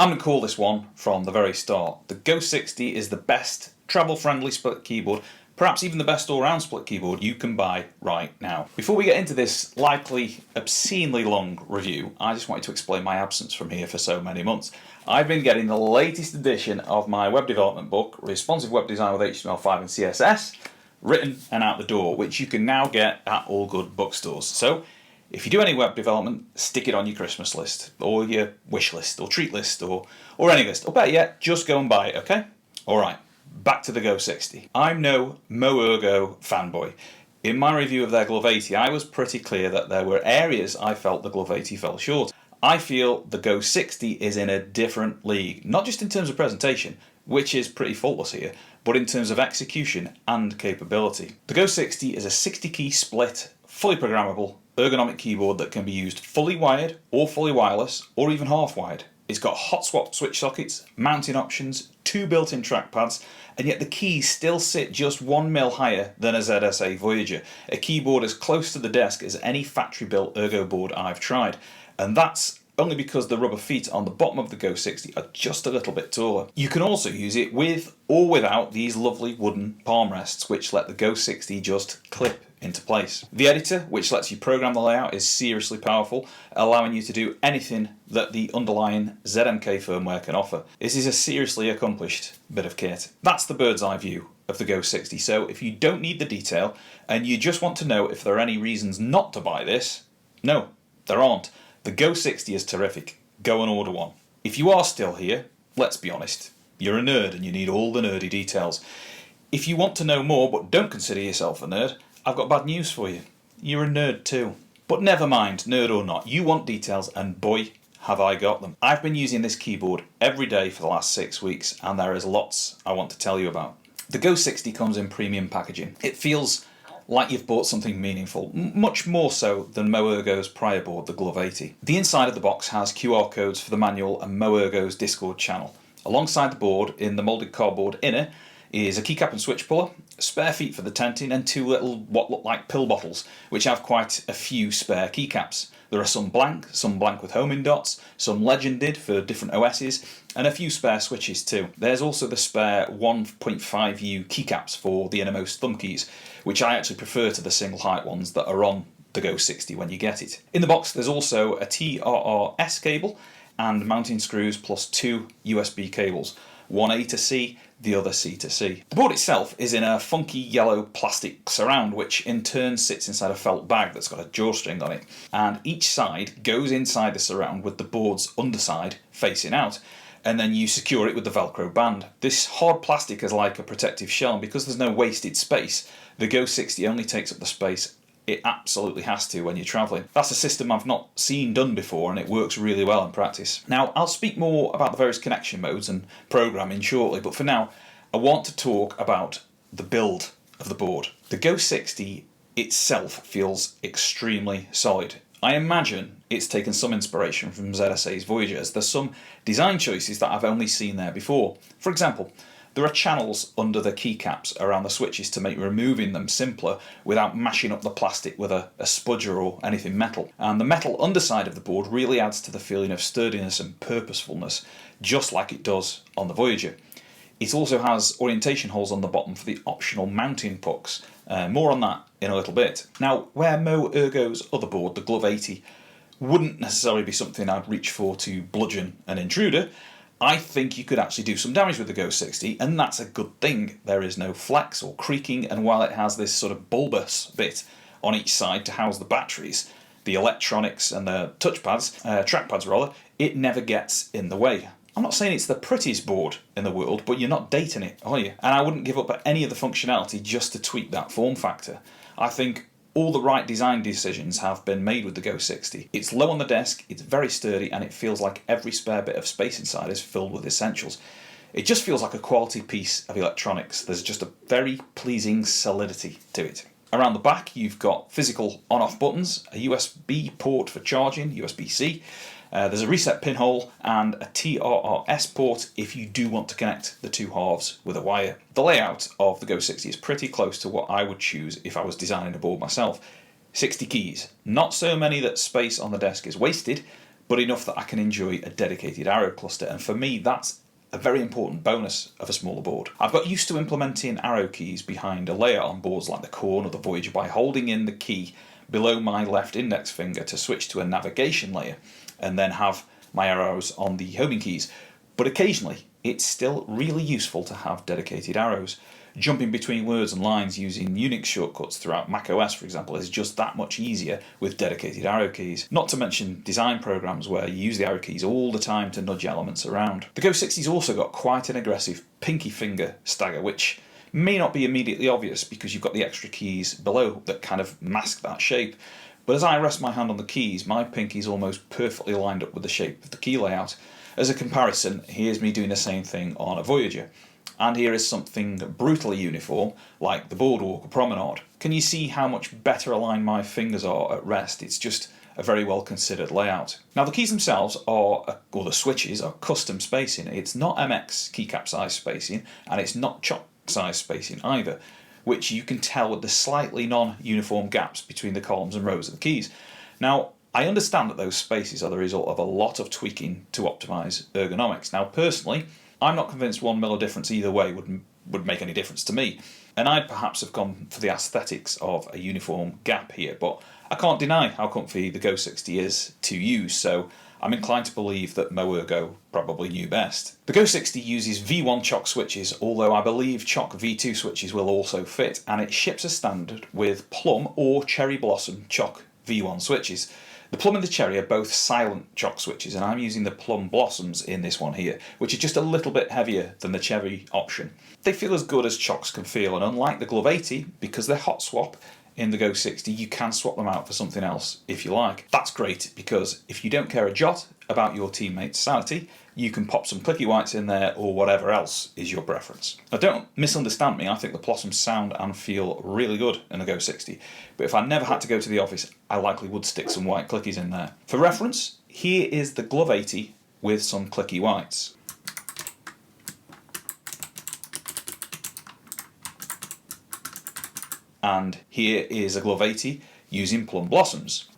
I'm going to call this one from the very start. The Go60 is the best travel-friendly split keyboard, perhaps even the best all-round split keyboard you can buy right now. Before we get into this likely obscenely long review, I just wanted to explain my absence from here for so many months. I've been getting the latest edition of my web development book, Responsive Web Design with HTML5 and CSS, written and out the door, which you can now get at all good bookstores. So if you do any web development, stick it on your Christmas list, or your wish list, or treat list, or any list. Or better yet, just go and buy it, okay? Alright, back to the Go60. I'm no MoErgo fanboy. In my review of their Go80, I was pretty clear that there were areas I felt the Go80 fell short. I feel the Go60 is in a different league, not just in terms of presentation, which is pretty faultless here, but in terms of execution and capability. The Go60 is a 60-key split, fully programmable, ergonomic keyboard that can be used fully wired or fully wireless or even half wired. It's got hot swap switch sockets, mounting options, 2 built-in trackpads, and yet the keys still sit just 1mm higher than a ZSA Voyager, a keyboard as close to the desk as any factory-built ergo board I've tried. And that's only because the rubber feet on the bottom of the Go60 are just a little bit taller. You can also use it with or without these lovely wooden palm rests, which let the Go60 just clip into place. The editor, which lets you program the layout, is seriously powerful, allowing you to do anything that the underlying ZMK firmware can offer. This is a seriously accomplished bit of kit. That's the bird's eye view of the Go60, so if you don't need the detail and you just want to know if there are any reasons not to buy this, no, there aren't. The Go60 is terrific. Go and order one. If you are still here, let's be honest, you're a nerd and you need all the nerdy details. If you want to know more but don't consider yourself a nerd, I've got bad news for you. You're a nerd too. But never mind, nerd or not, you want details and boy, have I got them. I've been using this keyboard every day for the last 6 weeks and there is lots I want to tell you about. The Go60 comes in premium packaging. It feels like you've bought something meaningful, much more so than MoErgo's prior board, the Go80. The inside of the box has QR codes for the manual and MoErgo's Discord channel. Alongside the board, in the moulded cardboard inner, is a keycap and switch puller, spare feet for the tenting, and 2 little what look like pill bottles, which have quite a few spare keycaps. There are some blank with homing dots, some legended for different OSs, and a few spare switches too. There's also the spare 1.5U keycaps for the innermost thumb keys, which I actually prefer to the single height ones that are on the Go60 when you get it. In the box there's also a TRRS cable and mounting screws plus 2 USB cables, one A to C, the other C to C. The board itself is in a funky yellow plastic surround, which in turn sits inside a felt bag that's got a drawstring on it, and each side goes inside the surround with the board's underside facing out, and then you secure it with the Velcro band. This hard plastic is like a protective shell, and because there's no wasted space, the Go60 only takes up the space it absolutely has to when you're travelling. That's a system I've not seen done before and it works really well in practice. Now I'll speak more about the various connection modes and programming shortly, but for now I want to talk about the build of the board. The Go60 itself feels extremely solid. I imagine it's taken some inspiration from ZSA's Voyager, as there's some design choices that I've only seen there before. For example, there are channels under the keycaps around the switches to make removing them simpler without mashing up the plastic with a spudger or anything metal. And the metal underside of the board really adds to the feeling of sturdiness and purposefulness, just like it does on the Voyager. It also has orientation holes on the bottom for the optional mounting pucks. More on that in a little bit. Now, where MoErgo's other board, the Go80, wouldn't necessarily be something I'd reach for to bludgeon an intruder, I think you could actually do some damage with the Go60, and that's a good thing. There is no flex or creaking, and while it has this sort of bulbous bit on each side to house the batteries, the electronics and the touchpads, trackpads rather, it never gets in the way. I'm not saying it's the prettiest board in the world, but you're not dating it, are you? And I wouldn't give up any of the functionality just to tweak that form factor. I think all the right design decisions have been made with the Go60. It's low on the desk, it's very sturdy, and it feels like every spare bit of space inside is filled with essentials. It just feels like a quality piece of electronics. There's just a very pleasing solidity to it. Around the back you've got physical on-off buttons, a USB port for charging, USB-C, there's a reset pinhole and a TRRS port if you do want to connect the 2 halves with a wire. The layout of the Go60 is pretty close to what I would choose if I was designing a board myself. 60 keys, not so many that space on the desk is wasted, but enough that I can enjoy a dedicated arrow cluster, and for me that's a very important bonus of a smaller board. I've got used to implementing arrow keys behind a layer on boards like the Corn or the Voyager by holding in the key below my left index finger to switch to a navigation layer and then have my arrows on the homing keys. But occasionally it's still really useful to have dedicated arrows. Jumping between words and lines using Unix shortcuts throughout macOS, for example, is just that much easier with dedicated arrow keys. Not to mention design programs where you use the arrow keys all the time to nudge elements around. The Go60's also got quite an aggressive pinky finger stagger, which may not be immediately obvious because you've got the extra keys below that kind of mask that shape. But as I rest my hand on the keys, my pinky is almost perfectly lined up with the shape of the key layout. As a comparison, here's me doing the same thing on a Voyager. And here is something brutally uniform, like the Boardwalk or Promenade. Can you see how much better aligned my fingers are at rest? It's just a very well considered layout. Now the keys themselves are, or the switches, are custom spacing. It's not MX keycap size spacing, and it's not chock size spacing either, which you can tell with the slightly non-uniform gaps between the columns and rows of the keys. Now, I understand that those spaces are the result of a lot of tweaking to optimise ergonomics. Now, personally, I'm not convinced 1 mil of difference either way would make any difference to me, and I'd perhaps have gone for the aesthetics of a uniform gap here, but I can't deny how comfy the Go60 is to use, so I'm inclined to believe that MoErgo probably knew best. The Go60 uses V1 chock switches, although I believe chock V2 switches will also fit, and it ships as standard with Plum or Cherry Blossom chock V1 switches. The Plum and the Cherry are both silent chock switches, and I'm using the Plum Blossoms in this one here, which are just a little bit heavier than the Cherry option. They feel as good as chocks can feel, and unlike the Go80, because they're hot swap in the Go60, you can swap them out for something else if you like. That's great, because if you don't care a jot about your teammates' sanity, you can pop some clicky whites in there or whatever else is your preference. Now don't misunderstand me, I think the Blossoms sound and feel really good in the Go60, but if I never had to go to the office, I likely would stick some white clickies in there. For reference, here is the Go80 with some clicky whites. And here is a Go80 using Plum Blossoms.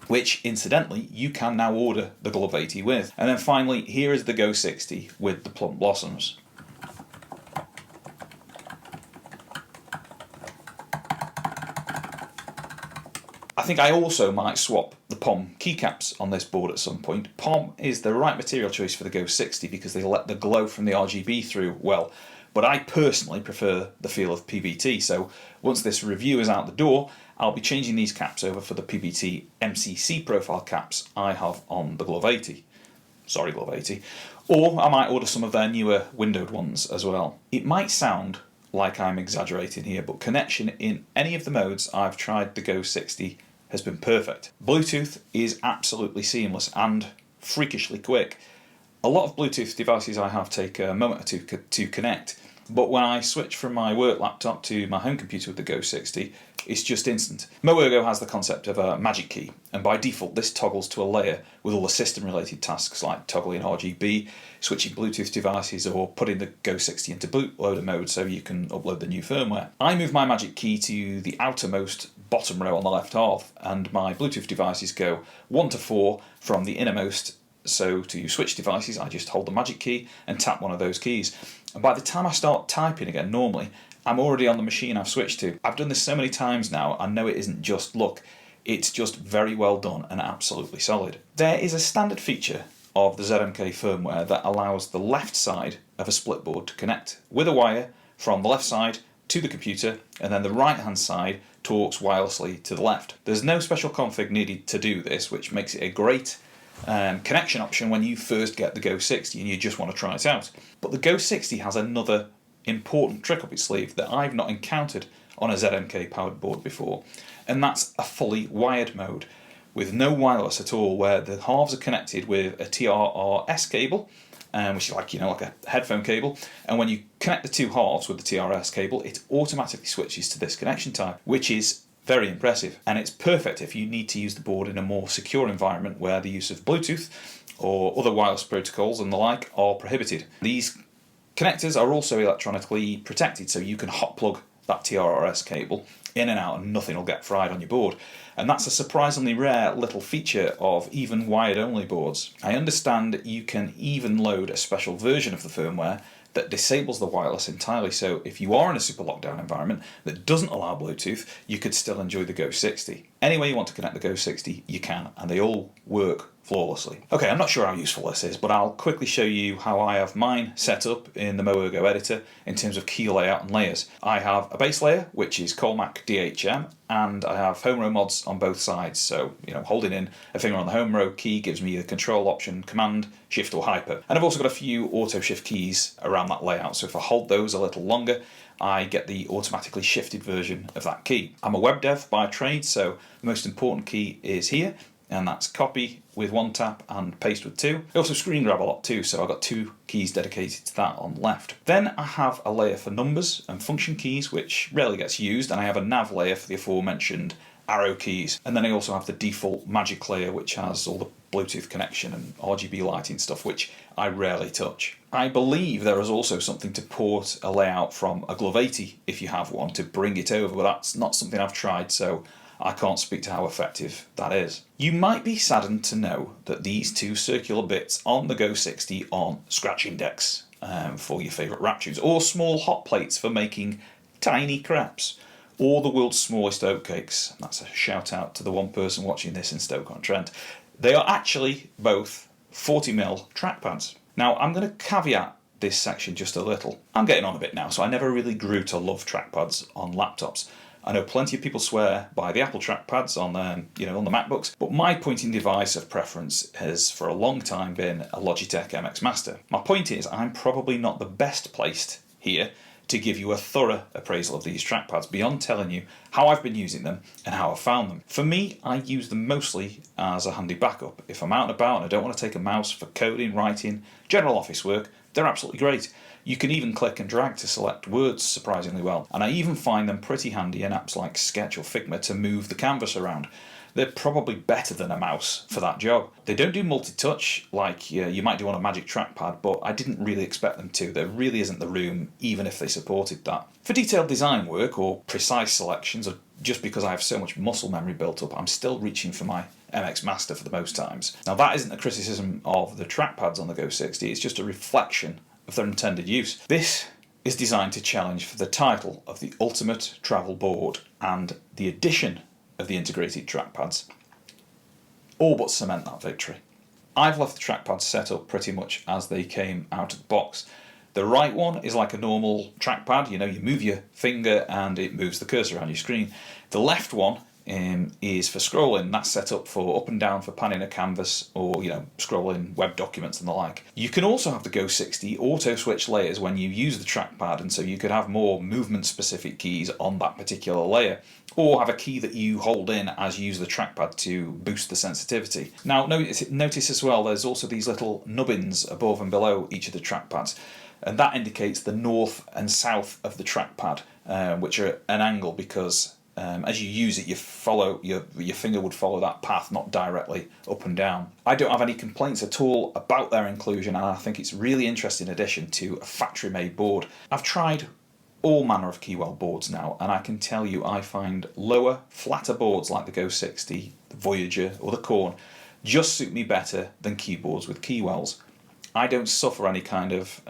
Which, incidentally, you can now order the Go80 with. And then finally, here is the Go60 with the Plum Blossoms. I think I also might swap the POM keycaps on this board at some point. POM is the right material choice for the Go60 because they let the glow from the RGB through well, but I personally prefer the feel of PBT, so once this review is out the door, I'll be changing these caps over for the PBT MCC profile caps I have on the Go80. Sorry, Go80. Or I might order some of their newer windowed ones as well. It might sound like I'm exaggerating here, but connection in any of the modes I've tried the Go60 has been perfect. Bluetooth is absolutely seamless and freakishly quick. A lot of Bluetooth devices I have take a moment or two to connect, but when I switch from my work laptop to my home computer with the Go60, it's just instant. MoErgo has the concept of a magic key, and by default this toggles to a layer with all the system-related tasks like toggling RGB, switching Bluetooth devices, or putting the Go60 into bootloader mode so you can upload the new firmware. I move my magic key to the outermost bottom row on the left half, and my Bluetooth devices go 1 to 4 from the innermost. So to switch devices, I just hold the magic key and tap one of those keys. And by the time I start typing again normally, I'm already on the machine I've switched to. I've done this so many times now, I know it isn't just luck. It's just very well done and absolutely solid. There is a standard feature of the ZMK firmware that allows the left side of a split board to connect with a wire from the left side to the computer, and then the right hand side talks wirelessly to the left. There's no special config needed to do this, which makes it a great connection option when you first get the Go60 and you just want to try it out. But the Go60 has another important trick up its sleeve that I've not encountered on a ZMK powered board before, and that's a fully wired mode with no wireless at all, where the halves are connected with a TRRS cable, which is like a headphone cable, and when you connect the two halves with the TRS cable, it automatically switches to this connection type, which is very impressive, and it's perfect if you need to use the board in a more secure environment where the use of Bluetooth or other wireless protocols and the like are prohibited. These connectors are also electronically protected, so you can hot plug that TRRS cable in and out and nothing will get fried on your board. And that's a surprisingly rare little feature of even wired only boards. I understand you can even load a special version of the firmware that disables the wireless entirely, so if you are in a super lockdown environment that doesn't allow Bluetooth, you could still enjoy the Go60. Any way you want to connect the Go60, you can, and they all work flawlessly. Okay, I'm not sure how useful this is, but I'll quickly show you how I have mine set up in the MoErgo editor in terms of key layout and layers. I have a base layer, which is Colmac DHM, and I have home row mods on both sides. So, holding in a finger on the home row key gives me the control option, command, shift or hyper. And I've also got a few auto shift keys around that layout. So if I hold those a little longer, I get the automatically shifted version of that key. I'm a web dev by trade, so the most important key is here, and that's copy with one tap and paste with two. I also screen grab a lot too, so I've got two keys dedicated to that on the left. Then I have a layer for numbers and function keys, which rarely gets used, and I have a nav layer for the aforementioned arrow keys. And then I also have the default magic layer, which has all the Bluetooth connection and RGB lighting stuff, which I rarely touch. I believe there is also something to port a layout from a Go60 if you have one to bring it over, but that's not something I've tried, so I can't speak to how effective that is. You might be saddened to know that these two circular bits on the Go60 aren't scratch index for your favourite wrap tunes, or small hot plates for making tiny crepes, or the world's smallest oatcakes. That's a shout out to the one person watching this in Stoke-on-Trent. They are actually both 40mm trackpads. Now I'm going to caveat this section just a little. I'm getting on a bit now, so I never really grew to love trackpads on laptops. I know plenty of people swear by the Apple trackpads on on the MacBooks, but my pointing device of preference has for a long time been a Logitech MX Master. My point is, I'm probably not the best placed here to give you a thorough appraisal of these trackpads beyond telling you how I've been using them and how I've found them. For me, I use them mostly as a handy backup. If I'm out and about and I don't want to take a mouse for coding, writing, general office work, they're absolutely great. You can even click and drag to select words surprisingly well, and I even find them pretty handy in apps like Sketch or Figma to move the canvas around. They're probably better than a mouse for that job. They don't do multi-touch like you might do on a Magic Trackpad, but I didn't really expect them to. There really isn't the room, even if they supported that. For detailed design work or precise selections, or just because I have so much muscle memory built up, I'm still reaching for my MX Master for the most times. Now that isn't a criticism of the trackpads on the Go60, it's just a reflection of their intended use. This is designed to challenge for the title of the ultimate travel board, and the addition of the integrated trackpads all but cement that victory. I've left the trackpads set up pretty much as they came out of the box. The right one is like a normal trackpad, you move your finger and it moves the cursor around your screen. The left one is for scrolling. That's set up for up and down for panning a canvas or scrolling web documents and the like. You can also have the Go60 auto switch layers when you use the trackpad, and so you could have more movement specific keys on that particular layer, or have a key that you hold in as you use the trackpad to boost the sensitivity. Now notice as well there's also these little nubbins above and below each of the trackpads, and that indicates the north and south of the trackpad, which are an angle because as you use it, your finger would follow that path, not directly up and down. I don't have any complaints at all about their inclusion, and I think it's a really interesting addition to a factory-made board. I've tried all manner of Keywell boards now, and I can tell you I find lower, flatter boards like the Go60, the Voyager or the Korn just suit me better than keyboards with Keywells. I don't suffer any kind of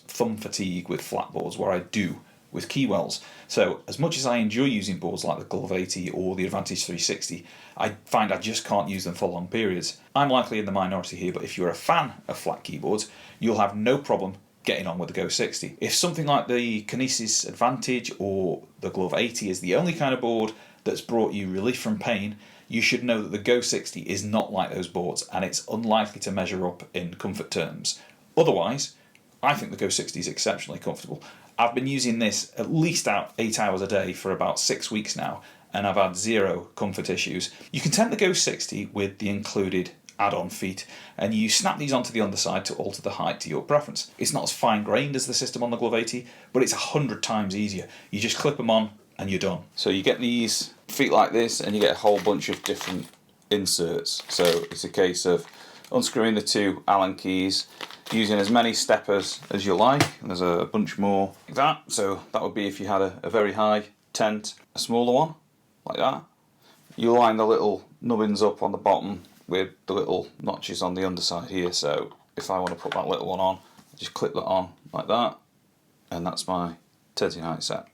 thumb fatigue with flat boards where I do with Keywells. So as much as I enjoy using boards like the Go80 or the Advantage 360, I find I just can't use them for long periods. I'm likely in the minority here, but if you're a fan of flat keyboards, you'll have no problem getting on with the Go60. If something like the Kinesis Advantage or the Go80 is the only kind of board that's brought you relief from pain, you should know that the Go60 is not like those boards, and it's unlikely to measure up in comfort terms. Otherwise, I think the Go60 is exceptionally comfortable. I've been using this at least 8 hours a day for about 6 weeks now, and I've had zero comfort issues. You can tempt the Go60 with the included add-on feet, and you snap these onto the underside to alter the height to your preference. It's not as fine-grained as the system on the Go80, but it's 100 times easier. You just clip them on and you're done. So you get these feet like this, and you get a whole bunch of different inserts. So it's a case of unscrewing the two Allen keys, using as many steppers as you like. There's a bunch more like that, so that would be if you had a very high tent. A smaller one, like that. You line the little nubbins up on the bottom with the little notches on the underside here, so if I want to put that little one on, I just clip that on like that, and that's my tenting height set.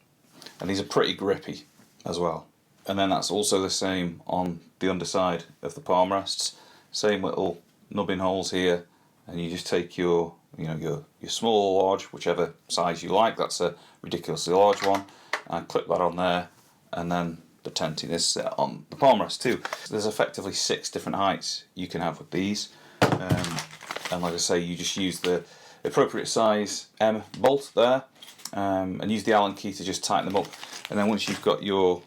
And these are pretty grippy as well. And then that's also the same on the underside of the palm rests. Same little nubbin holes here, and you just take your small or large, whichever size you like. That's a ridiculously large one, and clip that on there, and then the tenting is set on the palm rest too. There's effectively 6 different heights you can have with these, and like I say, you just use the appropriate size M bolt there, and use the Allen key to just tighten them up. And then once you've got your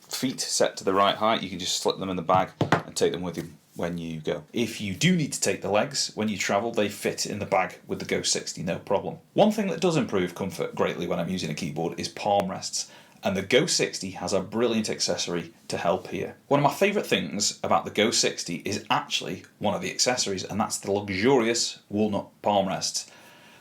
feet set to the right height, you can just slip them in the bag and take them with you when you go. If you do need to take the legs when you travel, they fit in the bag with the Go60, no problem. One thing that does improve comfort greatly when I'm using a keyboard is palm rests, and the Go60 has a brilliant accessory to help here. One of my favourite things about the Go60 is actually one of the accessories, and that's the luxurious walnut palm rests.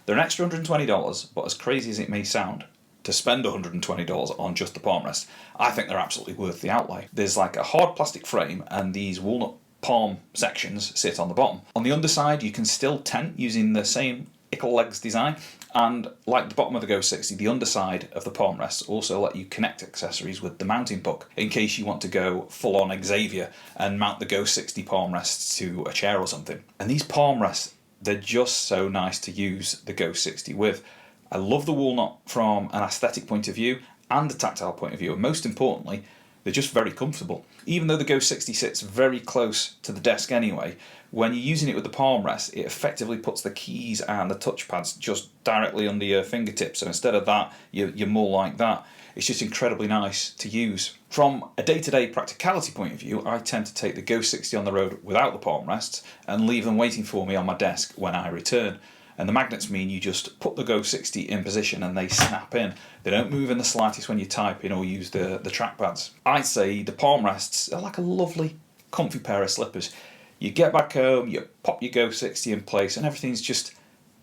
They're an extra $120, but as crazy as it may sound, to spend $120 on just the palm rest, I think they're absolutely worth the outlay. There's like a hard plastic frame, and these walnut palm sections sit on the bottom. On the underside, you can still tent using the same ickle legs design, and like the bottom of the Go60, the underside of the palm rests also let you connect accessories with the mounting puck in case you want to go full on Xavier and mount the Go60 palm rests to a chair or something. And these palm rests, they're just so nice to use the Go60 with. I love the walnut from an aesthetic point of view and a tactile point of view, and most importantly, they're just very comfortable. Even though the Go60 sits very close to the desk anyway, when you're using it with the palm rest, it effectively puts the keys and the touchpads just directly under your fingertips. So instead of that, you're more like that. It's just incredibly nice to use. From a day-to-day practicality point of view, I tend to take the Go60 on the road without the palm rests and leave them waiting for me on my desk when I return. And the magnets mean you just put the Go60 in position and they snap in. They don't move in the slightest when you type in or use the trackpads. I'd say the palm rests are like a lovely, comfy pair of slippers. You get back home, you pop your Go60 in place, and everything's just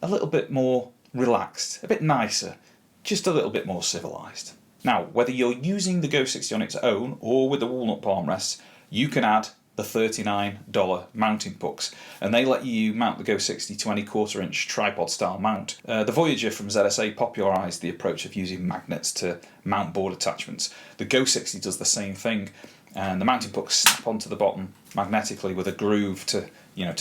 a little bit more relaxed, a bit nicer, just a little bit more civilised. Now, whether you're using the Go60 on its own or with the walnut palm rests, you can add the $39 mounting pucks, and they let you mount the Go60 to any 1/4 inch tripod style mount. The Voyager from ZSA popularised the approach of using magnets to mount board attachments. The Go60 does the same thing, and the mounting pucks snap onto the bottom magnetically with a groove to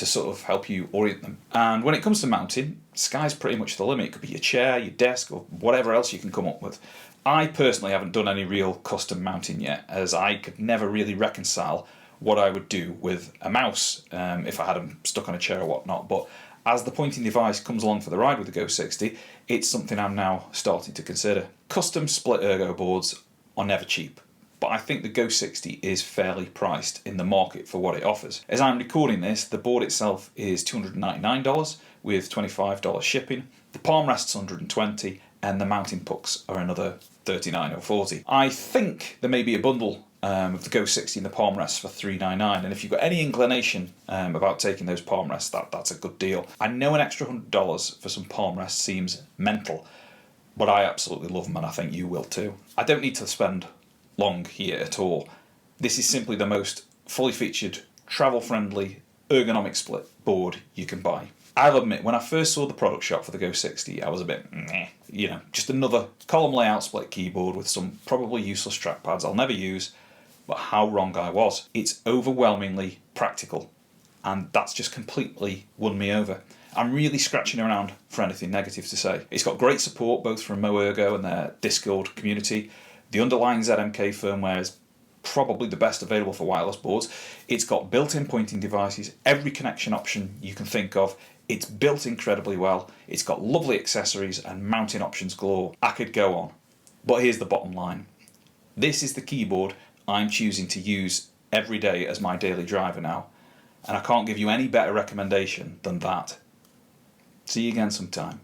sort of help you orient them. And when it comes to mounting, sky's pretty much the limit. It could be your chair, your desk, or whatever else you can come up with. I personally haven't done any real custom mounting yet, as I could never really reconcile what I would do with a mouse if I had them stuck on a chair or whatnot. But as the pointing device comes along for the ride with the Go60, it's something I'm now starting to consider. Custom split ergo boards are never cheap, but I think the Go60 is fairly priced in the market for what it offers. As I'm recording this, the board itself is $299 with $25 shipping, the palm rests $120, and the mounting pucks are another $39 or $40. I think there may be a bundle of the Go60 and the palm rests for $399, and if you've got any inclination about taking those palm rests, that's a good deal. I know an extra $100 for some palm rests seems mental, but I absolutely love them, and I think you will too. I don't need to spend long here at all. This is simply the most fully featured, travel-friendly, ergonomic split board you can buy. I'll admit, when I first saw the product shop for the Go60, I was a bit meh. Just another column layout split keyboard with some probably useless trackpads I'll never use, but how wrong I was. It's overwhelmingly practical, and that's just completely won me over. I'm really scratching around for anything negative to say. It's got great support both from MoErgo and their Discord community. The underlying ZMK firmware is probably the best available for wireless boards. It's got built-in pointing devices, every connection option you can think of. It's built incredibly well. It's got lovely accessories and mounting options galore. I could go on, but here's the bottom line. This is the keyboard I'm choosing to use every day as my daily driver now, and I can't give you any better recommendation than that. See you again sometime.